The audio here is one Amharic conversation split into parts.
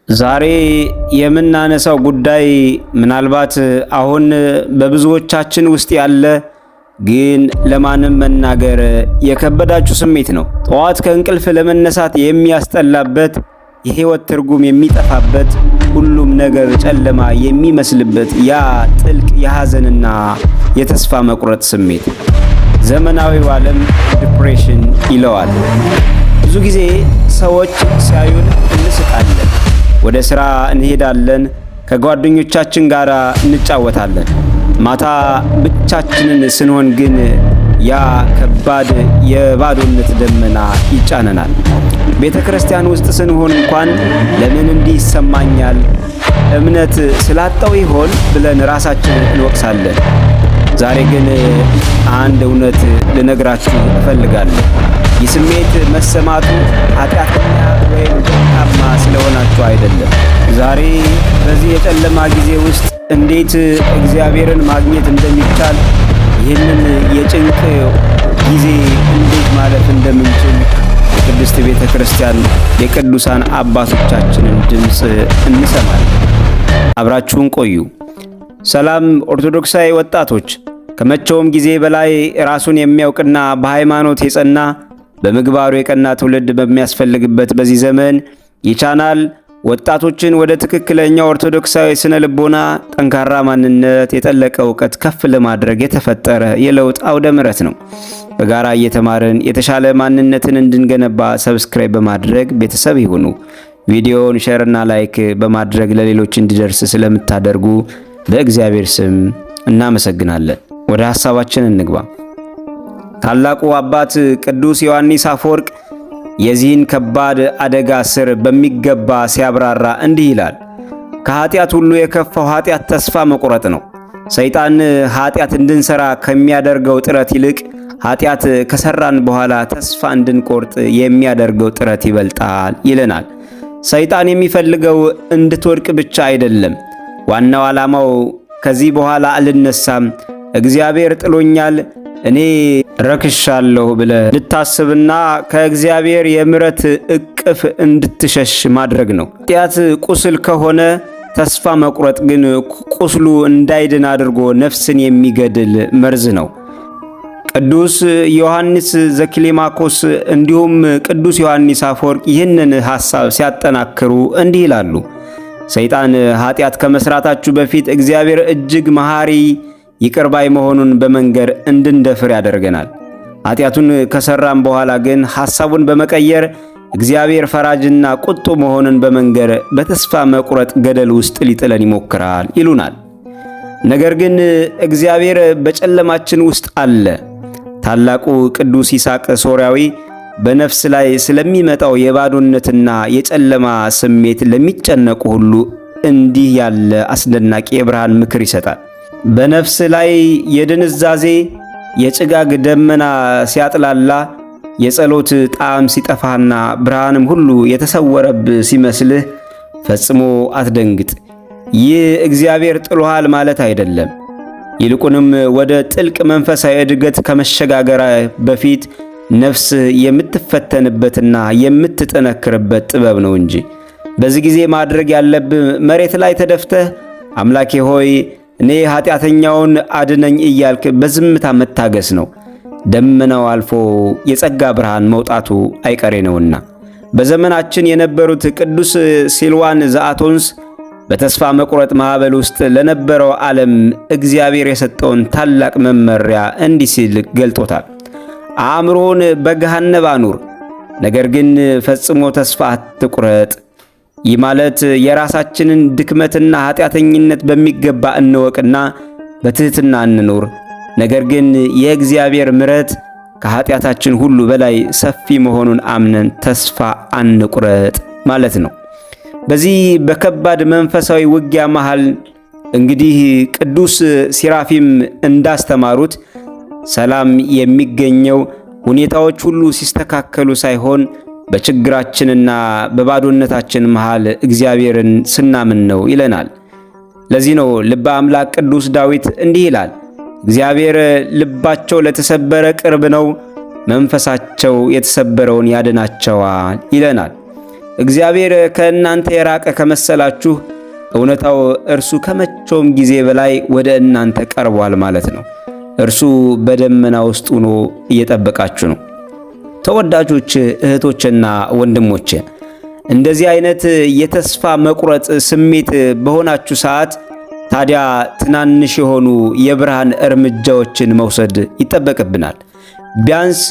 ዛሬ የምናነሳው ጉዳይ ምናልባት አሁን በብዙዎቻችን ውስጥ ያለ ግን ለማንም መናገር የከበዳችሁ ስሜት ነው። ጠዋት ከእንቅልፍ ለመነሳት የሚያስጠላበት፣ የህይወት ትርጉም የሚጠፋበት፣ ሁሉም ነገር ጨለማ የሚመስልበት ያ ጥልቅ የሐዘንና የተስፋ መቁረጥ ስሜት ዘመናዊው ዓለም ዲፕሬሽን ይለዋል። ብዙ ጊዜ ሰዎች ሲያዩን እንስቃለን፣ ወደ ሥራ እንሄዳለን፣ ከጓደኞቻችን ጋር እንጫወታለን። ማታ ብቻችንን ስንሆን ግን ያ ከባድ የባዶነት ደመና ይጫነናል። ቤተ ክርስቲያን ውስጥ ስንሆን እንኳን ለምን እንዲህ ይሰማኛል፣ እምነት ስላጣው ይሆን ብለን ራሳችንን እንወቅሳለን። ዛሬ ግን አንድ እውነት ልነግራችሁ እፈልጋለሁ። ይህ ስሜት መሰማቱ ኃጢአተኛ ወይም ደካማ ስለሆናችሁ አይደለም። ዛሬ በዚህ የጨለማ ጊዜ ውስጥ እንዴት እግዚአብሔርን ማግኘት እንደሚቻል፣ ይህንን የጭንቅ ጊዜ እንዴት ማለፍ እንደምንችል የቅድስት ቤተ ክርስቲያን የቅዱሳን አባቶቻችንን ድምፅ እንሰማለን። አብራችሁን ቆዩ። ሰላም ኦርቶዶክሳዊ ወጣቶች፣ ከመቼውም ጊዜ በላይ ራሱን የሚያውቅና በሃይማኖት የጸና በምግባሩ የቀና ትውልድ በሚያስፈልግበት በዚህ ዘመን ይህ ቻናል ወጣቶችን ወደ ትክክለኛ ኦርቶዶክሳዊ ስነ ልቦና፣ ጠንካራ ማንነት፣ የጠለቀ እውቀት ከፍ ለማድረግ የተፈጠረ የለውጥ አውደ ምሕረት ነው። በጋራ እየተማርን የተሻለ ማንነትን እንድንገነባ ሰብስክራይብ በማድረግ ቤተሰብ ይሁኑ። ቪዲዮውን ሼርና ላይክ በማድረግ ለሌሎች እንዲደርስ ስለምታደርጉ በእግዚአብሔር ስም እናመሰግናለን። ወደ ሐሳባችን እንግባ። ታላቁ አባት ቅዱስ ዮሐንስ አፈወርቅ የዚህን ከባድ አደጋ ስር በሚገባ ሲያብራራ እንዲህ ይላል። ከኃጢአት ሁሉ የከፋው ኃጢአት ተስፋ መቁረጥ ነው። ሰይጣን ኃጢአት እንድንሰራ ከሚያደርገው ጥረት ይልቅ ኃጢአት ከሰራን በኋላ ተስፋ እንድንቆርጥ የሚያደርገው ጥረት ይበልጣል ይለናል። ሰይጣን የሚፈልገው እንድትወድቅ ብቻ አይደለም። ዋናው ዓላማው ከዚህ በኋላ አልነሳም፣ እግዚአብሔር ጥሎኛል፣ እኔ ረክሻለሁ ብለህ እንድታስብና ከእግዚአብሔር የምሕረት እቅፍ እንድትሸሽ ማድረግ ነው። ኃጢአት ቁስል ከሆነ ተስፋ መቁረጥ ግን ቁስሉ እንዳይድን አድርጎ ነፍስን የሚገድል መርዝ ነው። ቅዱስ ዮሐንስ ዘኪሌማኮስ እንዲሁም ቅዱስ ዮሐንስ አፈወርቅ ይህንን ሐሳብ ሲያጠናክሩ እንዲህ ይላሉ። ሰይጣን ኃጢአት ከመስራታችሁ በፊት እግዚአብሔር እጅግ መሐሪ ይቅር ባይ መሆኑን በመንገር እንድንደፍር ያደርገናል። ኃጢአቱን ከሰራም በኋላ ግን ሐሳቡን በመቀየር እግዚአብሔር ፈራጅና ቁጡ መሆኑን በመንገር በተስፋ መቁረጥ ገደል ውስጥ ሊጥለን ይሞክራል ይሉናል። ነገር ግን እግዚአብሔር በጨለማችን ውስጥ አለ። ታላቁ ቅዱስ ይስሐቅ ሶርያዊ በነፍስ ላይ ስለሚመጣው የባዶነትና የጨለማ ስሜት ለሚጨነቁ ሁሉ እንዲህ ያለ አስደናቂ የብርሃን ምክር ይሰጣል። በነፍስ ላይ የድንዛዜ የጭጋግ ደመና ሲያጥላላ፣ የጸሎት ጣዕም ሲጠፋና ብርሃንም ሁሉ የተሰወረብህ ሲመስልህ ፈጽሞ አትደንግጥ። ይህ እግዚአብሔር ጥሎሃል ማለት አይደለም። ይልቁንም ወደ ጥልቅ መንፈሳዊ እድገት ከመሸጋገር በፊት ነፍስ የምትፈተንበትና የምትጠነክርበት ጥበብ ነው እንጂ። በዚህ ጊዜ ማድረግ ያለብህ መሬት ላይ ተደፍተህ አምላኬ ሆይ እኔ ኃጢአተኛውን አድነኝ እያልክ በዝምታ መታገስ ነው። ደመናው አልፎ የጸጋ ብርሃን መውጣቱ አይቀሬ ነውና። በዘመናችን የነበሩት ቅዱስ ሲልዋን ዘአቶንስ በተስፋ መቁረጥ ማዕበል ውስጥ ለነበረው ዓለም እግዚአብሔር የሰጠውን ታላቅ መመሪያ እንዲህ ሲል ገልጦታል። አእምሮን በገሃነብ አኑር፣ ነገር ግን ፈጽሞ ተስፋ አትቁረጥ። ይህ ማለት የራሳችንን ድክመትና ኃጢአተኝነት በሚገባ እንወቅና በትሕትና እንኑር። ነገር ግን የእግዚአብሔር ምሕረት ከኃጢአታችን ሁሉ በላይ ሰፊ መሆኑን አምነን ተስፋ አንቁረጥ ማለት ነው። በዚህ በከባድ መንፈሳዊ ውጊያ መሃል እንግዲህ ቅዱስ ሲራፊም እንዳስተማሩት ሰላም የሚገኘው ሁኔታዎች ሁሉ ሲስተካከሉ ሳይሆን በችግራችንና በባዶነታችን መሃል እግዚአብሔርን ስናምን ነው ይለናል። ለዚህ ነው ልበ አምላክ ቅዱስ ዳዊት እንዲህ ይላል፣ እግዚአብሔር ልባቸው ለተሰበረ ቅርብ ነው፣ መንፈሳቸው የተሰበረውን ያድናቸዋል ይለናል። እግዚአብሔር ከእናንተ የራቀ ከመሰላችሁ እውነታው እርሱ ከመቼውም ጊዜ በላይ ወደ እናንተ ቀርቧል ማለት ነው። እርሱ በደመና ውስጥ ሆኖ እየጠበቃችሁ ነው። ተወዳጆች እህቶችና ወንድሞቼ፣ እንደዚህ አይነት የተስፋ መቁረጥ ስሜት በሆናችሁ ሰዓት ታዲያ ትናንሽ የሆኑ የብርሃን እርምጃዎችን መውሰድ ይጠበቅብናል። ቢያንስ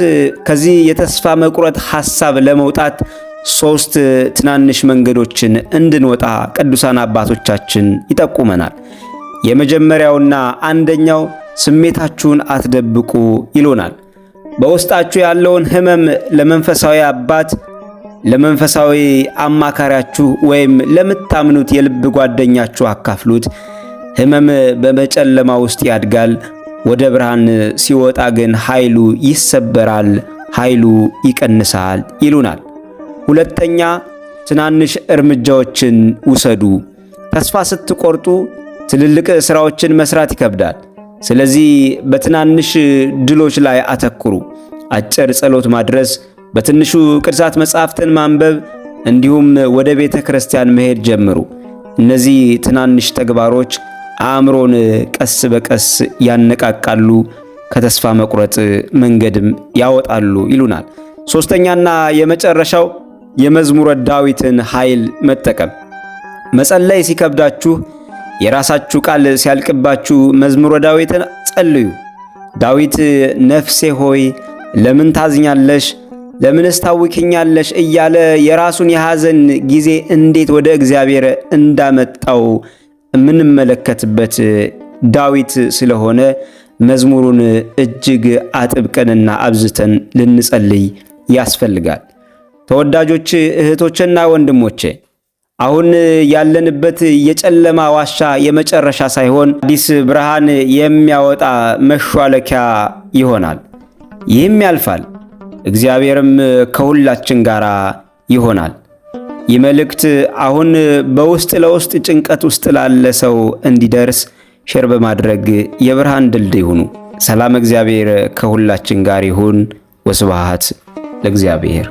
ከዚህ የተስፋ መቁረጥ ሐሳብ ለመውጣት 3 ትናንሽ መንገዶችን እንድንወጣ ቅዱሳን አባቶቻችን ይጠቁመናል። የመጀመሪያውና አንደኛው ስሜታችሁን አትደብቁ ይሉናል። በውስጣችሁ ያለውን ሕመም ለመንፈሳዊ አባት፣ ለመንፈሳዊ አማካሪያችሁ ወይም ለምታምኑት የልብ ጓደኛችሁ አካፍሉት። ሕመም በጨለማ ውስጥ ያድጋል፣ ወደ ብርሃን ሲወጣ ግን ኃይሉ ይሰበራል፣ ኃይሉ ይቀንሳል ይሉናል። ሁለተኛ፣ ትናንሽ እርምጃዎችን ውሰዱ። ተስፋ ስትቆርጡ ትልልቅ ሥራዎችን መስራት ይከብዳል። ስለዚህ በትናንሽ ድሎች ላይ አተኩሩ። አጭር ጸሎት ማድረስ፣ በትንሹ ቅዱሳት መጻሕፍትን ማንበብ፣ እንዲሁም ወደ ቤተ ክርስቲያን መሄድ ጀምሩ። እነዚህ ትናንሽ ተግባሮች አእምሮን ቀስ በቀስ ያነቃቃሉ፣ ከተስፋ መቁረጥ መንገድም ያወጣሉ ይሉናል። ሦስተኛና የመጨረሻው የመዝሙረ ዳዊትን ኃይል መጠቀም። መጸለይ ሲከብዳችሁ፣ የራሳችሁ ቃል ሲያልቅባችሁ መዝሙረ ዳዊትን ጸልዩ። ዳዊት ነፍሴ ሆይ ለምን ታዝኛለሽ? ለምንስ ታውኪኛለሽ? እያለ የራሱን የሐዘን ጊዜ እንዴት ወደ እግዚአብሔር እንዳመጣው የምንመለከትበት ዳዊት ስለሆነ መዝሙሩን እጅግ አጥብቀንና አብዝተን ልንጸልይ ያስፈልጋል። ተወዳጆች እህቶችና ወንድሞቼ፣ አሁን ያለንበት የጨለማ ዋሻ የመጨረሻ ሳይሆን አዲስ ብርሃን የሚያወጣ መሿለኪያ ይሆናል። ይህም ያልፋል፣ እግዚአብሔርም ከሁላችን ጋር ይሆናል። ይህ መልእክት አሁን በውስጥ ለውስጥ ጭንቀት ውስጥ ላለ ሰው እንዲደርስ ሼር በማድረግ የብርሃን ድልድይ ሁኑ። ሰላም እግዚአብሔር ከሁላችን ጋር ይሁን። ወስብሐት ለእግዚአብሔር።